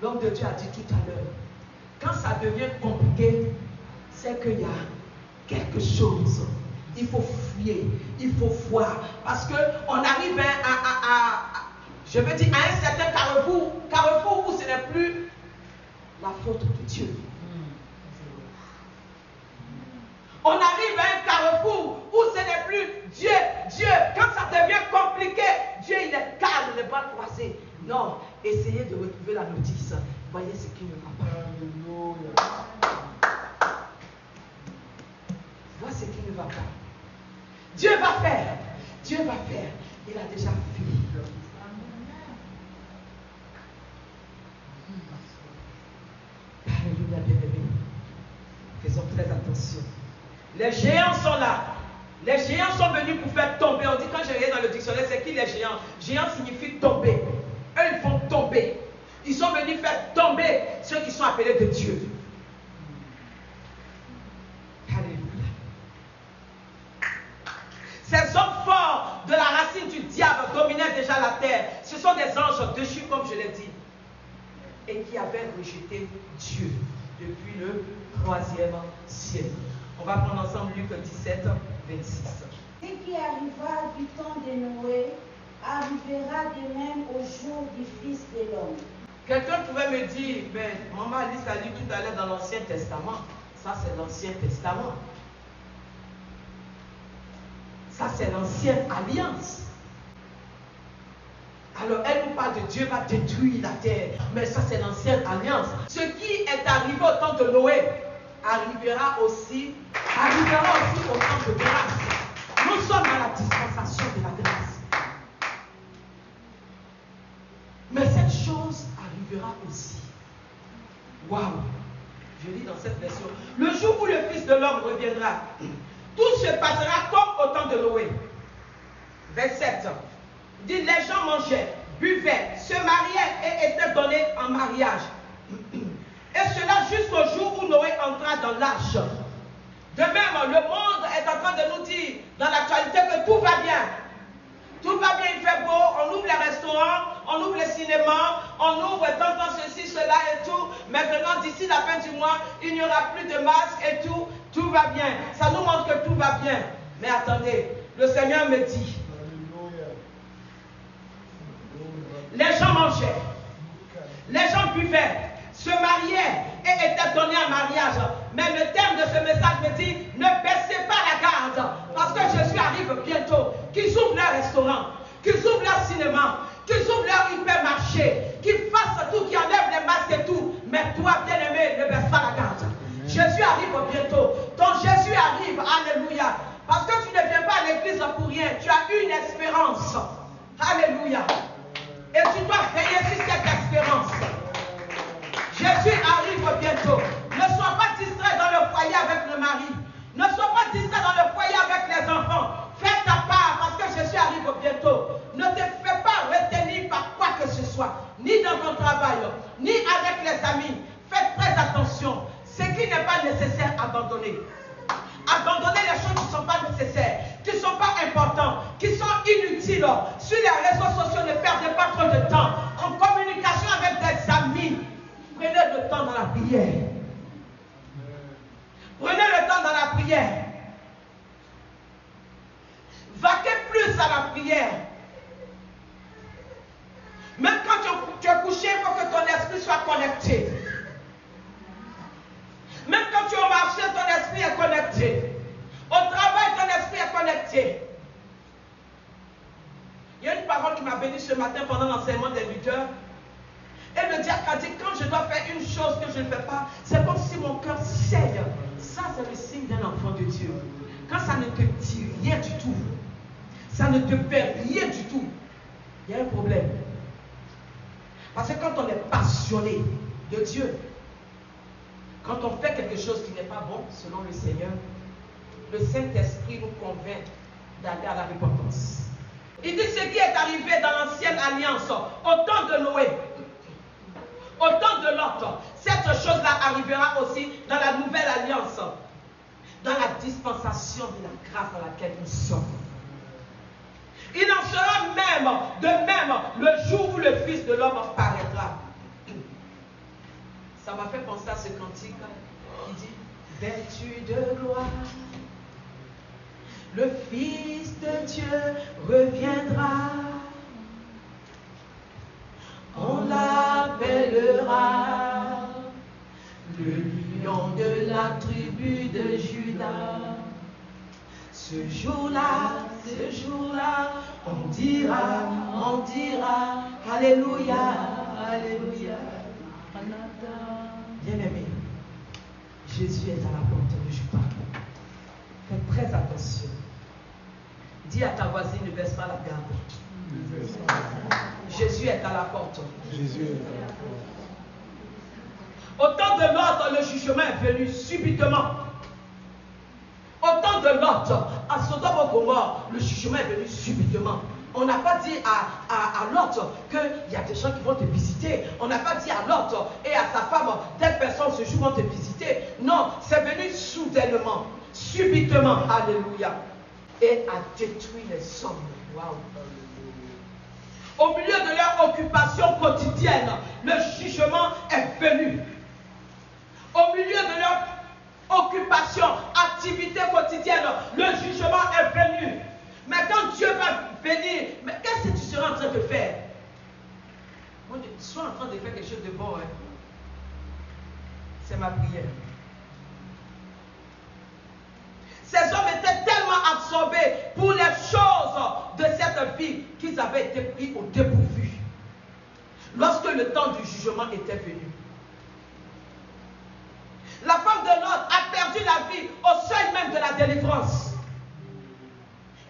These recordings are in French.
l'homme de Dieu a dit tout à l'heure, quand ça devient compliqué, c'est qu'il y a quelque chose. Il faut fouiller, il faut voir. Parce qu'on arrive je veux dire, à un certain carrefour où ce n'est plus la faute de Dieu. On arrive à un carrefour où ce n'est plus Dieu. Quand ça devient compliqué, Dieu il est calme, les bras croisés. Non, essayez de retrouver la notice. Voyez ce qui ne va pas. Vois ce qui ne va pas. Dieu va faire. Dieu va faire. Il a déjà fait. Alléluia, bien-aimé. Faisons très attention. Les géants sont là. Les géants sont venus pour faire tomber. On dit quand je regarde dans le dictionnaire, c'est qui les géants? Géants signifie tomber. Eux, ils vont tomber. Ils sont venus faire tomber ceux qui sont appelés de Dieu. Alléluia. Ces hommes forts de la racine du diable dominaient déjà la terre. Ce sont des anges déchus, comme je l'ai dit, et qui avaient rejeté Dieu depuis le 3e siècle. On va prendre ensemble Luc 17, 26. Ce qui arriva du temps de Noé arrivera de même au jour du Fils de l'homme. Quelqu'un pouvait me dire, ben, maman Alice a dit tout à l'heure dans l'Ancien Testament. Ça, c'est l'Ancien Testament. Ça, c'est l'Ancienne Alliance. Alors, elle nous parle de Dieu va détruire la terre. Mais ça, c'est l'Ancienne Alliance. Ce qui est arrivé au temps de Noé arrivera aussi au temps de grâce. Nous sommes dans la dispensation de la grâce. Mais cette chose arrivera aussi. Waouh! Je lis dans cette version. Le jour où le Fils de l'homme reviendra, tout se passera comme au temps de Noé. Verset 7. Dit, les gens mangeaient, buvaient, se mariaient et étaient donnés en mariage. Et cela jusqu'au jour où Noé entra dans l'arche. De même, le monde est en train de nous dire dans l'actualité que tout va bien. Tout va bien, il fait beau, on ouvre les restaurants, on ouvre les cinémas, on ouvre tant ceci, cela et tout. Maintenant, d'ici la fin du mois, il n'y aura plus de masques et tout va bien. Ça nous montre que tout va bien. Mais attendez, le Seigneur me dit, les gens mangeaient, les gens buvaient, se mariaient et étaient donnés en mariage. Mais le terme de ce message me dit, ne baissez pas la garde, parce que Jésus arrive bientôt. Qu'ils ouvrent leur restaurant, qu'ils ouvrent leur cinéma, qu'ils ouvrent leur hypermarché, qu'ils fassent tout, qu'ils enlèvent les masques et tout. Mais toi, bien-aimé, ne baisse pas la garde. Jésus arrive bientôt. Donc Jésus arrive, alléluia. Parce que tu ne viens pas à l'église pour rien. Tu as une espérance. Alléluia. Et tu dois veiller sur cette espérance. Jésus arrive bientôt. Ne sois pas distrait dans le foyer avec le mari. Ne sois pas distrait dans le foyer avec les enfants. Fais ta part parce que Jésus arrive bientôt. Ne te fais pas retenir par quoi que ce soit. Ni dans ton travail, ni avec les amis. Faites très attention. Ce qui n'est pas nécessaire, abandonnez. Abandonnez les choses qui ne sont pas nécessaires, qui ne sont pas importantes, qui sont inutiles. Sur les réseaux sociaux, ne perdez pas trop de temps. En communication avec des amis, prenez le temps dans la prière. Prenez le temps dans la prière. Vaquez plus à la prière. Même quand tu es couché, il faut que ton esprit soit connecté. Même quand tu es au marché, ton esprit est connecté. Au travail, ton esprit est connecté. Il y a une parole qui m'a béni ce matin pendant l'enseignement des leaders. Et le diable a dit, quand je dois faire une chose que je ne fais pas, c'est comme si mon cœur saigne. Ça, c'est le signe d'un enfant de Dieu. Quand ça ne te dit rien du tout, ça ne te fait rien du tout, il y a un problème. Parce que quand on est passionné de Dieu, quand on fait quelque chose qui n'est pas bon, selon le Seigneur, le Saint-Esprit nous convainc d'aller à la repentance. Il dit ce qui est arrivé dans l'ancienne alliance, au temps de Noé, au temps de Lot, cette chose-là arrivera aussi dans la nouvelle alliance, dans la dispensation de la grâce dans laquelle nous sommes. Il en sera même, de même, le jour où le Fils de l'homme paraîtra. Ça m'a fait penser à ce cantique qui dit vêtu de gloire, le Fils de Dieu reviendra. On l'appellera le lion de la tribu de Juda. Ce jour-là, on dira, Alléluia, Alléluia. Bien-aimé, Jésus est à la porte, ne joue pas. Faites très attention. Dis à ta voisine, ne baisse pas la garde. Jésus est à la porte. Jésus est à la porte. Au temps de Lot, le jugement est venu subitement. Au temps de Lot, à Sodome et Gomorrhe, le jugement est venu subitement. On n'a pas dit à Lot qu'il y a des gens qui vont te visiter. On n'a pas dit à Lot et à sa femme, telle personne ce jour vont te visiter. Non, c'est venu soudainement, subitement. Alléluia. Et a détruit les hommes. Waouh. Au milieu de leur occupation quotidienne, le jugement est venu. Au milieu de leur occupation, activité quotidienne, le jugement est venu. Mais quand Dieu va venir, mais qu'est-ce que tu seras en train de faire? Moi, je suis en train de faire quelque chose de bon. Hein. C'est ma prière. Ces hommes étaient tellement absorbés pour les choses de cette vie qu'ils avaient été pris au dépourvu. Lorsque le temps du jugement était venu. La femme de Lot a perdu la vie au seuil même de la délivrance.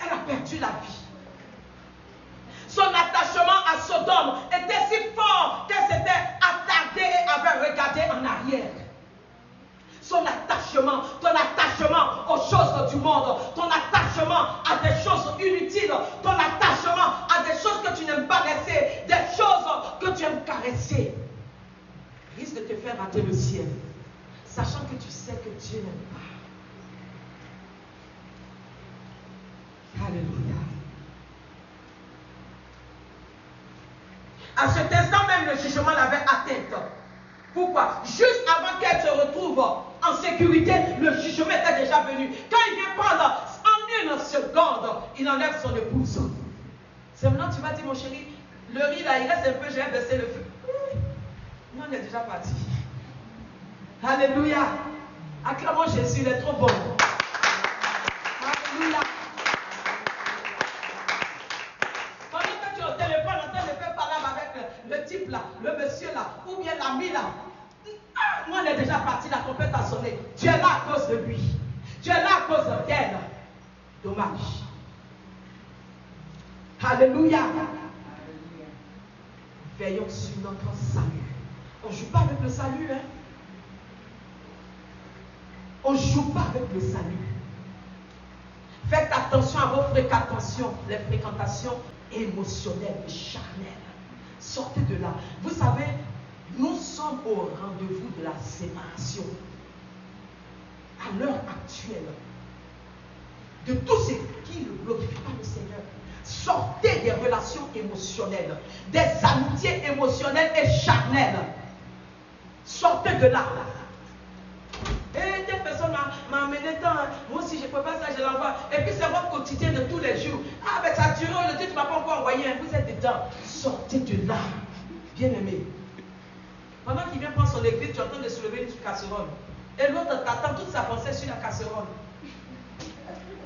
Elle a perdu la vie. Son attachement à Sodome était si fort qu'elle s'était attardée et avait regardé en arrière. Ton attachement aux choses du monde, ton attachement à des choses inutiles, ton attachement à des choses que tu n'aimes pas laisser, des choses que tu aimes caresser, risque de te faire rater le ciel, sachant que tu sais que Dieu n'aime pas. Alléluia. À cet instant même, le jugement l'avait atteinte. Pourquoi? Juste avant qu'elle se retrouve en sécurité, le jugement était déjà venu. Quand il vient prendre en une seconde, il enlève son épouse. C'est maintenant tu vas dire, mon chéri, le riz là, il reste un peu, je vais baisser le feu. Non, on est déjà parti. Alléluia. Acclamons Jésus, il est trop bon. Alléluia. Pendant que tu es au téléphone en train de faire parler avec le type là, le monsieur là, ou bien l'ami là, moi on est déjà parti, la trompette a sonné. Tu es là à cause de lui. Tu es là à cause d'elle. Dommage. Alléluia. Veillons sur notre salut. On ne joue pas avec le salut, hein. On ne joue pas avec le salut. Faites attention à vos fréquentations, les fréquentations émotionnelles et charnelles. Sortez de là. Vous savez, nous sommes au rendez-vous de la séparation. À l'heure actuelle, de tout ce qui ne glorifie pas le Seigneur. Sortez des relations émotionnelles, des amitiés émotionnelles et charnelles. Sortez de là. Et telle personne m'a amené tant, moi aussi je ne peux pas ça, je l'envoie. Et puis c'est votre quotidien de tous les jours. Ah ben ça a duré, le Dieu tu ne m'as pas encore envoyé, vous êtes dedans. Sortez de là, bien-aimé. Pendant qu'il vient prendre son église, tu es en train de soulever une casserole. Et l'autre t'attend toute sa pensée sur la casserole.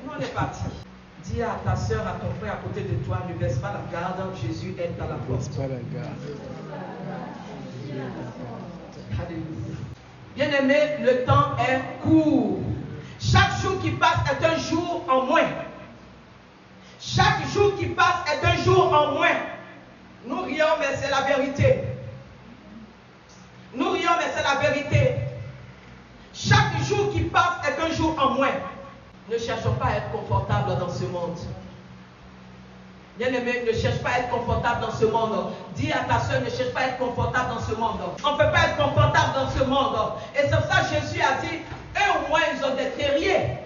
Nous on est parti. Dis à ta soeur, à ton frère à côté de toi, ne baisse pas la garde, Jésus est à la porte. Ne baisse pas la garde. Alléluia. Bien-aimé, le temps est court. Chaque jour qui passe est un jour en moins. Chaque jour qui passe est un jour en moins. Nous rions, mais c'est la vérité. Nous rions, mais c'est la vérité. Chaque jour qui passe est un jour en moins. Ne cherchons pas à être confortable dans ce monde. Bien-aimé, ne cherche pas à être confortable dans ce monde. Dis à ta soeur, ne cherche pas à être confortable dans ce monde. On ne peut pas être confortable dans ce monde. Et c'est pour ça que Jésus a dit, eux au moins ils ont des terriers.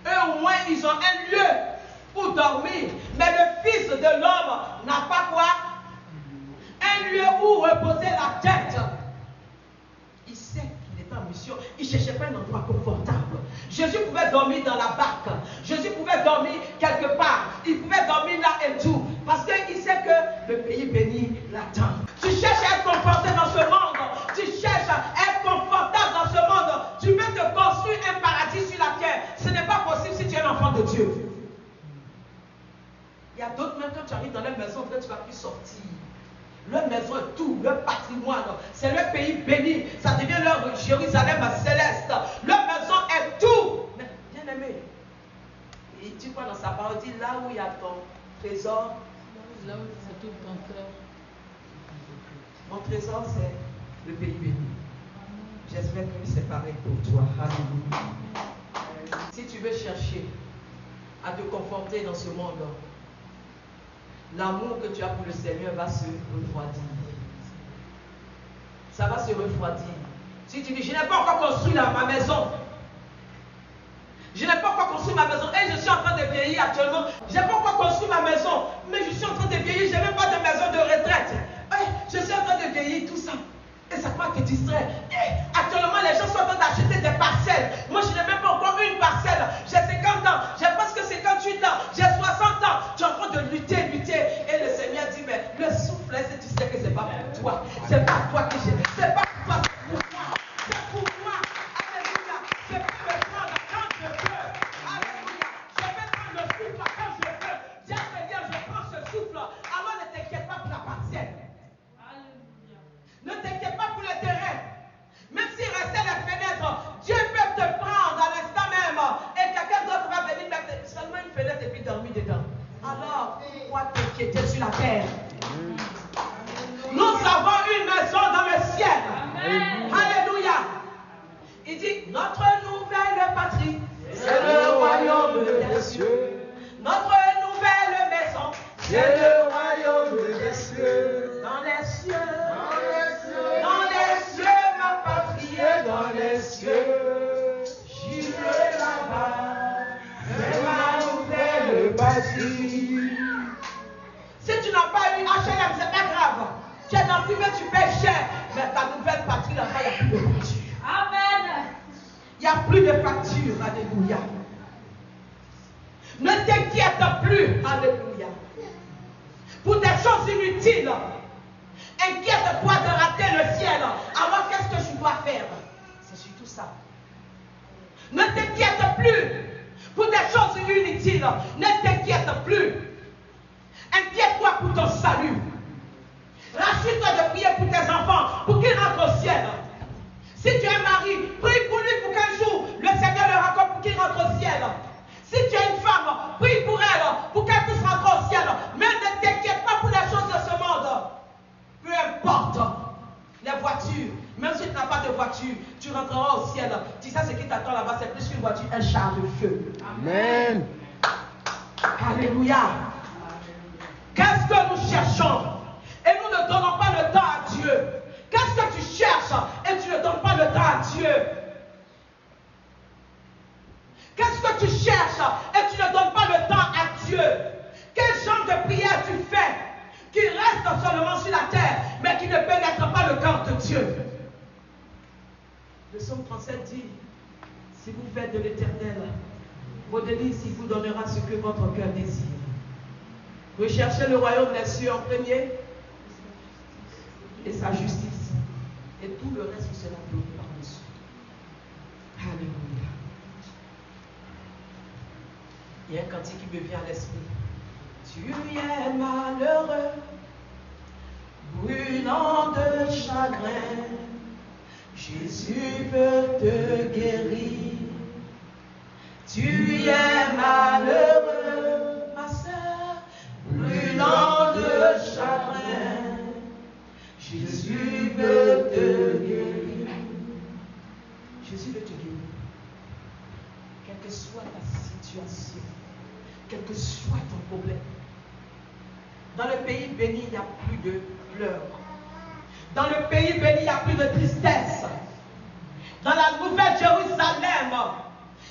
Eux au moins ils ont un lieu où dormir. Mais le Fils de l'homme n'a pas quoi? Un lieu où reposer la tête. Il ne cherchait pas un endroit confortable. Jésus pouvait dormir dans la barque. Jésus pouvait dormir quelque part. Il pouvait dormir là et tout. Parce qu'il sait que le pays béni l'attend. Tu cherches à être conforté dans ce monde. Tu cherches à être confortable dans ce monde. Tu veux te construire un paradis sur la terre. Ce n'est pas possible si tu es un enfant de Dieu. Il y a d'autres, même quand tu arrives dans leur maison, tu ne vas plus sortir. Leur maison est tout, leur patrimoine, c'est leur pays béni, ça devient leur Jérusalem céleste. Leur maison est tout. Mais bien aimé, il dit quoi dans sa parole? Il dit là où il y a ton trésor, là où c'est tout ton cœur. Mon trésor, c'est le pays béni. J'espère que c'est pareil pour toi. Alléluia. Si tu veux chercher à te conforter dans ce monde, l'amour que tu as pour le Seigneur va se refroidir. Ça va se refroidir. Si tu dis, je n'ai pas encore construit ma maison. Je n'ai pas encore construit ma maison. Et je suis en train de vieillir actuellement. Je n'ai pas encore construit ma maison. Mais je suis en train de vieillir. Je n'ai même pas de maison de retraite. Je suis en train de vieillir, tout ça. Et ça va te distraire. Actuellement, les gens sont en train d'acheter des parcelles. Moi, je n'ai même pas encore une parcelle. J'ai 50 ans. J'ai presque 58 ans. J'ai 60 ans. Tu es en train de lutter. Et le Seigneur dit, mais le souffle, tu sais que ce n'est pas pour toi. Ce n'est pas toi que j'ai. Ce n'est pas pour toi, c'est pour moi. C'est pour moi. Alléluia. Je peux me prendre quand je veux. Alléluia. Je peux prendre le souffle quand je veux. Dis, Seigneur, je prends ce souffle. Alors ne t'inquiète pas pour la parcelle. Ne t'inquiète pas pour le terrain. Même s'il restait les fenêtres, Dieu peut te prendre à l'instant même. Et quelqu'un d'autre va venir mettre seulement une fenêtre et puis dormir dedans. Alors, pourquoi t'inquiéter sur la terre? Nous avons une maison dans le ciel. Amen. Alléluia. Il dit, notre nouvelle patrie, c'est le royaume des cieux. Notre nouvelle maison, c'est le royaume des cieux. Dans les cieux. Dans les cieux, ma patrie est dans les cieux. J'irai là-bas, c'est ma nouvelle patrie. Si tu n'as pas eu HLM, c'est pas grave. Tu es dans le privé, tu payes cher. Mais ta nouvelle patrie, là-bas, il n'y a plus de facture. Amen. Il n'y a plus de facture. Alléluia. Ne t'inquiète plus. Alléluia. Pour des choses inutiles. Inquiète-toi de rater le ciel. Alors qu'est-ce que je dois faire? C'est surtout ça. Ne t'inquiète plus pour des choses inutiles. Ne t'inquiète plus. Inquiète-toi pour ton salut. Rassure-toi de prier pour tes enfants, pour qu'ils rentrent au ciel. Si tu es un mari, prie pour lui pour qu'un jour le Seigneur le rencontre pour qu'il rentre au ciel. Si tu es une femme, prie pour elle pour qu'elle puisse rentrer au ciel. Mais ne t'inquiète pas pour les choses de ce monde. Peu importe les voitures, même si tu n'as pas de voiture, tu rentreras au ciel. Tu sais ce qui t'attend là-bas, c'est plus qu'une voiture, un char de feu. Amen. Alléluia. Qu'est-ce que nous cherchons? Et nous ne donnons pas le temps à Dieu. Qu'est-ce que tu cherches et tu ne donnes pas le temps à Dieu? Qu'est-ce que tu cherches et tu ne donnes pas le temps à Dieu? Quel genre de prière tu fais qui reste seulement sur la terre, mais qui ne pénètre pas le cœur de Dieu? Le psaume 37 dit, si vous faites de l'éternel vos délices, il vous donnera ce que votre cœur désire. Recherchez le royaume des cieux en premier et sa justice. Et tout le reste vous sera donné par-dessus. Alléluia. Il y a un cantique qui me vient à l'esprit. Tu es malheureux, brûlant de chagrin. Jésus peut te guérir. Tu es malheureux, ma sœur, brûlant de chagrin. Jésus veut te guérir. Jésus veut te guérir. Quelle que soit ta situation, quel que soit ton problème. Dans le pays béni, il n'y a plus de pleurs. Dans le pays béni, il n'y a plus de tristesse. Dans la nouvelle Jérusalem,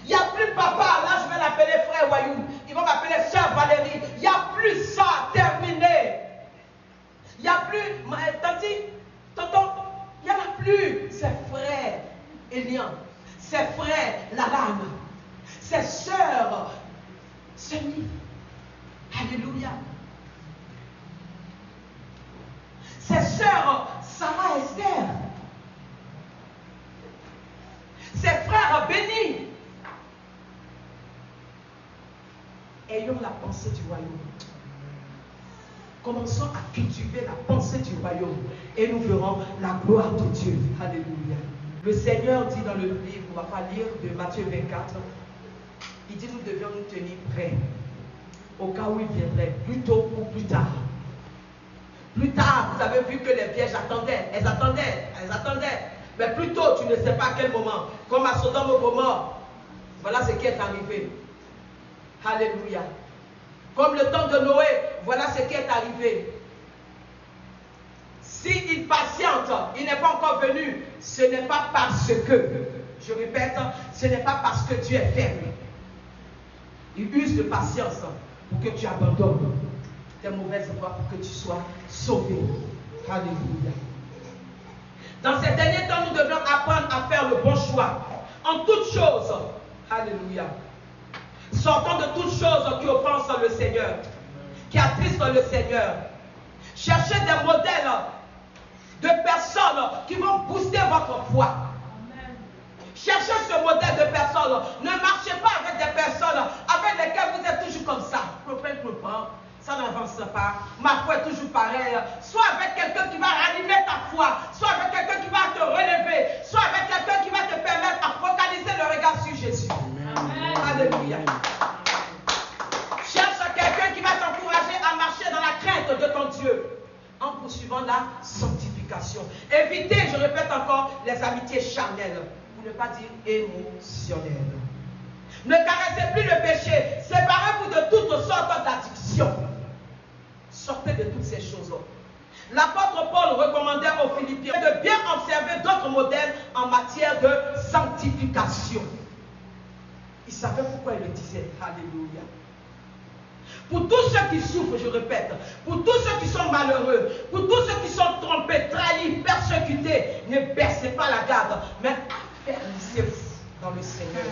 il n'y a plus papa. Là, je vais l'appeler frère Wayou. Ils vont m'appeler sœur Valérie. Il n'y a plus ça, terminé. Il n'y a plus, tati, tonton, il n'y en a plus. C'est frère Elian. ses frères l'alarment, ses sœurs se livrent. Alléluia. Ses sœurs, Sarah et Esther, ses frères bénis. Ayons la pensée du royaume. Commençons à cultiver la pensée du royaume et nous verrons la gloire de Dieu. Alléluia. Le Seigneur dit dans le livre, on ne va pas lire, de Matthieu 24, il dit nous devions nous tenir prêts au cas où il viendrait, plus tôt ou plus tard. Plus tard, vous avez vu que les vierges attendaient, elles attendaient. Mais plus tôt, tu ne sais pas à quel moment. Comme à Sodome et Gomorrhe, voilà ce qui est arrivé. Alléluia. Comme le temps de Noé, voilà ce qui est arrivé. S'il patiente, il n'est pas encore venu, ce n'est pas parce que, je répète, ce n'est pas parce que Dieu est faible. Il use de patience pour que tu abandonnes tes mauvaises voies, pour que tu sois sauvé. Alléluia. Dans ces derniers temps, nous devons apprendre à faire le bon choix. En toutes choses. Alléluia. Sortons de toutes choses qui offensent le Seigneur, qui attristent le Seigneur. Cherchez des modèles de personnes qui vont booster votre foi. Cherchez ce modèle de personnes. Ne marchez pas avec des personnes avec lesquelles vous êtes toujours comme ça. Ça n'avance pas. Ma foi est toujours pareille. Soit avec quelqu'un qui va ranimer ta foi, soit avec quelqu'un qui va te relever, soit avec quelqu'un qui va te permettre à focaliser le regard sur Jésus. Amen. Alléluia. Cherche quelqu'un qui va t'encourager à marcher dans la crainte de ton Dieu en poursuivant la sanctification. Évitez, je répète encore, les amitiés charnelles, pour ne pas dire émotionnelles. Ne caressez plus le péché. Séparez-vous de toutes sortes d'addictions. Sortez de toutes ces choses-là. L'apôtre Paul recommandait aux Philippiens de bien observer d'autres modèles en matière de sanctification. Il savait pourquoi il le disait. Alléluia. Pour tous ceux qui souffrent, je répète, pour tous ceux qui sont malheureux, pour tous ceux qui sont trompés, trahis, persécutés, ne baissez pas la garde, mais affermissez-vous dans le Seigneur.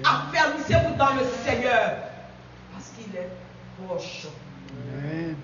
Affermissez-vous dans le Seigneur. Parce qu'il est proche. Amen.